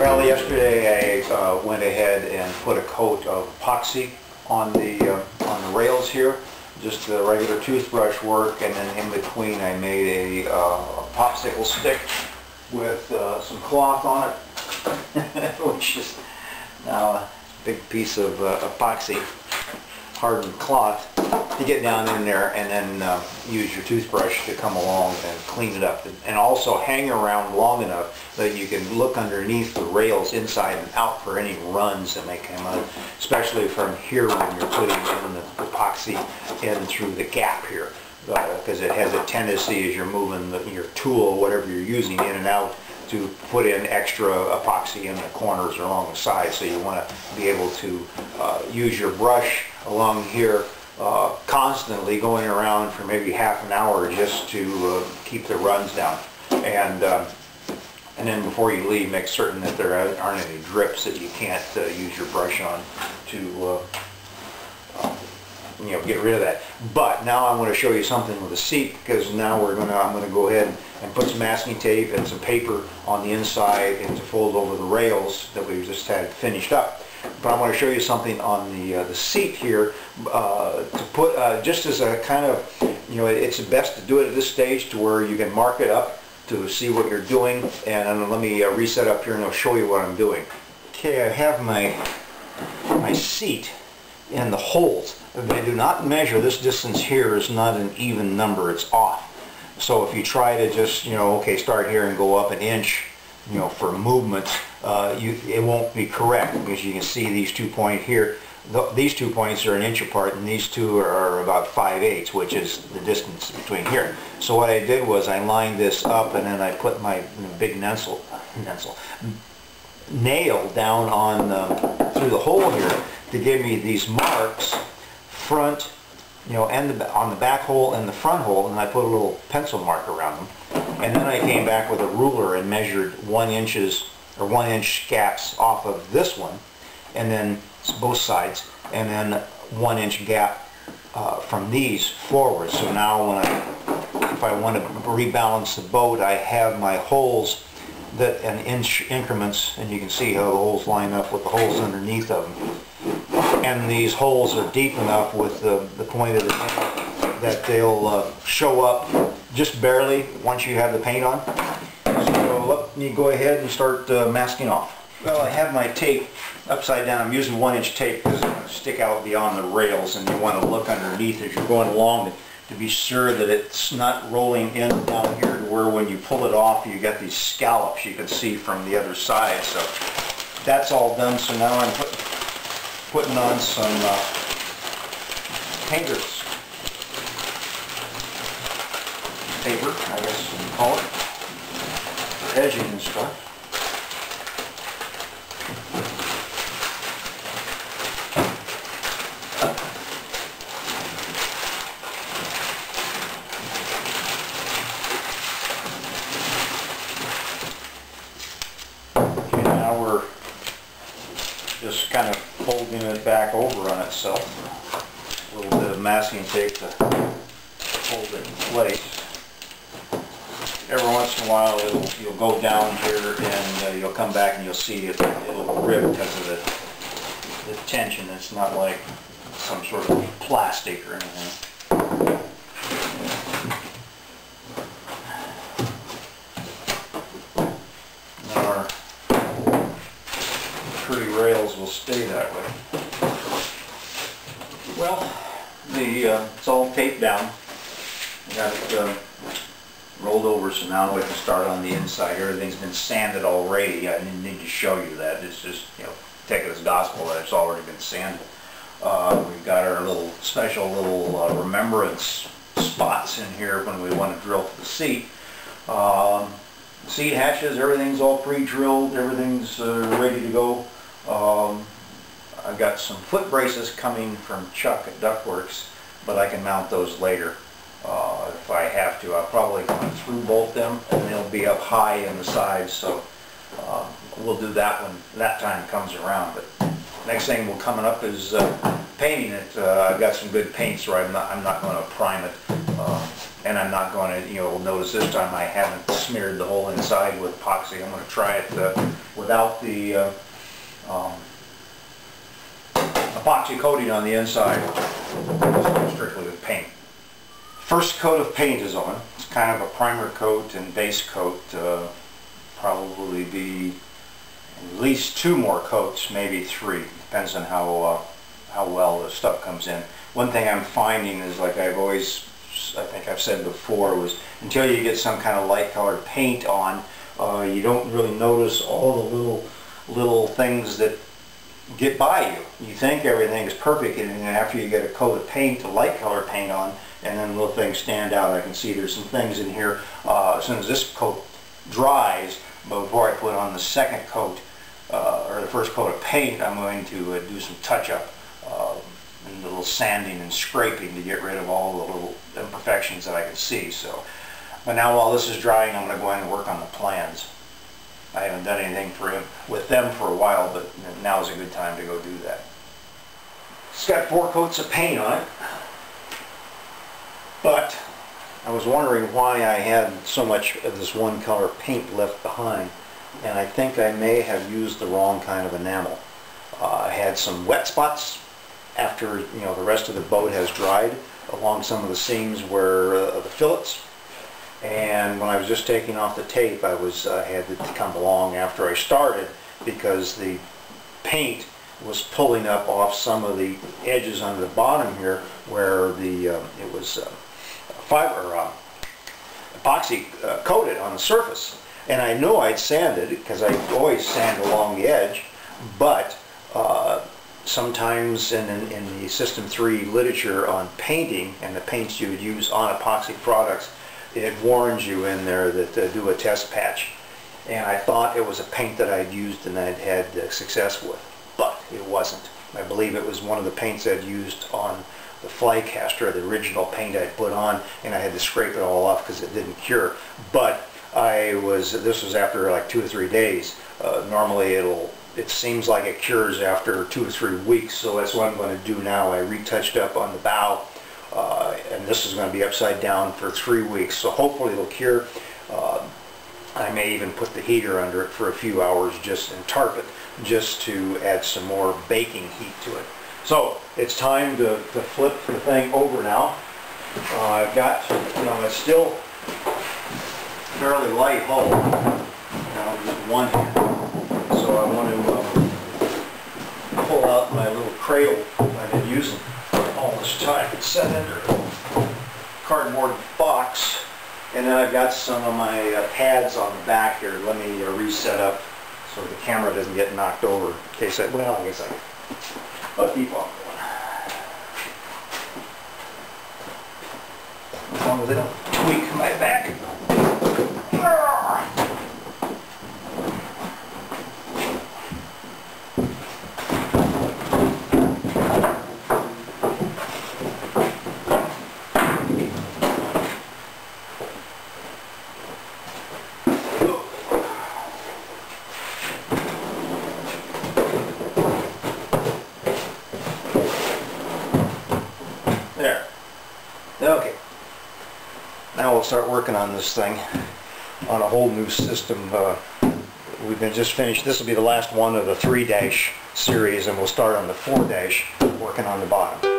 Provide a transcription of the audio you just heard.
Well, yesterday I went ahead and put a coat of epoxy on the rails here, just the regular toothbrush work, and then in between I made a popsicle stick with some cloth on it, which is now a big piece of epoxy, hardened cloth, to get down in there and then use your toothbrush to come along and clean it up, and also hang around long enough that you can look underneath the rails inside and out for any runs that may come out, especially from here when you're putting in the epoxy in through the gap here, because it has a tendency as you're moving your tool, whatever you're using, in and out, to put in extra epoxy in the corners or along the sides. So you want to be able to use your brush along here constantly, going around for maybe half an hour just to keep the runs down. And then before you leave, make certain that there aren't any drips that you can't use your brush on to get rid of that. But now I'm going to show you something with the seat, because now I'm going to go ahead and put some masking tape and some paper on the inside and to fold over the rails that we just had finished up. But I want to show you something on the seat here to put just as a kind of, it's best to do it at this stage to where you can mark it up to see what you're doing. And let me reset up here and I'll show you what I'm doing. Okay, I have my seat in the holes. They do not measure. This distance here is not an even number, it's off. So if you try to just, okay, start here and go up an inch, for movement, it won't be correct, because you can see these 2 points here. These 2 points are an inch apart, and these two are about 5/8, which is the distance between here. So what I did was I lined this up, and then I put my big nail down on through the hole here to give me these marks, front, and on the back hole and the front hole, and I put a little pencil mark around them. And then I came back with a ruler and measured 1 inch gaps off of this one, and then both sides, and then 1 inch gap from these forward. So now if I want to rebalance the boat, I have my holes that in inch increments, and you can see how the holes line up with the holes underneath of them. And these holes are deep enough with the point of the nail that they'll show up just barely once you have the paint on. So let me go ahead and start masking off. Well, I have my tape upside down. I'm using 1 inch tape because it's going to stick out beyond the rails, and you want to look underneath as you're going along to be sure that it's not rolling in down here to where when you pull it off you get these scallops you can see from the other side. So that's all done. So now I'm putting on some painter's paper, I guess you can call it, for edging and stuff. Okay, now we're just kind of folding it back over on itself. A little bit of masking tape to hold it in place. Every once in a while you'll go down here and you'll come back and you'll see it'll rip because of the tension. It's not like some sort of plastic or anything. And our pretty rails will stay that way. Well, it's all taped down. I got it rolled over, so now we can start on the inside. Everything's been sanded already. I didn't need to show you that. It's just, take it as gospel that it's already been sanded. We've got our special little remembrance spots in here when we want to drill for the seat. Seat hatches, everything's all pre-drilled. Everything's ready to go. I've got some foot braces coming from Chuck at Duckworks, but I can mount those later. If I have to, I'll probably through bolt them, and they'll be up high in the sides, so we'll do that when that time comes around. But next thing coming up is painting it. I've got some good paint, so I'm not going to prime it. and I'm not going to, you'll notice this time I haven't smeared the whole inside with epoxy. I'm going to try it without the epoxy coating on the inside, strictly with paint. First coat of paint is on. It's kind of a primer coat and base coat. Probably be at least 2 more coats, maybe 3. Depends on how well the stuff comes in. One thing I'm finding is, like I think I've said before, was until you get some kind of light colored paint on, you don't really notice all the little things that get by you. You think everything is perfect, and then after you get a coat of paint, a light colored paint on, and then little things stand out. I can see there's some things in here. As soon as this coat dries, but before I put on the second coat, or the first coat of paint, I'm going to do some touch-up, and a little sanding and scraping to get rid of all the little imperfections that I can see. So, but now while this is drying, I'm going to go in and work on the plans. I haven't done anything with them for a while, but now is a good time to go do that. It's got 4 coats of paint on it, but I was wondering why I had so much of this one color paint left behind, and I think I may have used the wrong kind of enamel. I had some wet spots after the rest of the boat has dried along some of the seams where the fillets, and when I was just taking off the tape, I had to come along after I started because the paint was pulling up off some of the edges on the bottom here where it was epoxy coated on the surface, and I knew I'd sanded it because I always sand along the edge, but sometimes in the System 3 literature on painting and the paints you would use on epoxy products, it warns you in there that do a test patch, and I thought it was a paint that I'd used and I'd had success with, but it wasn't. I believe it was one of the paints I'd used on the Flycaster, the original paint I'd put on, and I had to scrape it all off because it didn't cure. But this was after like 2 or 3 days. Normally it seems like it cures after 2 or 3 weeks, so that's what I'm going to do now. I retouched up on the bow, and this is going to be upside down for 3 weeks, so hopefully it'll cure. I may even put the heater under it for a few hours and tarp it just to add some more baking heat to it. So it's time to flip the thing over now. I've got, it's still fairly light hull, just one hand. So I want to pull out my little cradle I've been using all this time. It's set under a cardboard box, and then I've got some of my pads on the back here. Let me reset up so the camera doesn't get knocked over in case I guess I'll keep on going. As long as I don't tweak my back. There. Okay. Now we'll start working on this thing on a whole new system. We've been just finished. This will be the last one of the 3- series, and we'll start on the 4- working on the bottom.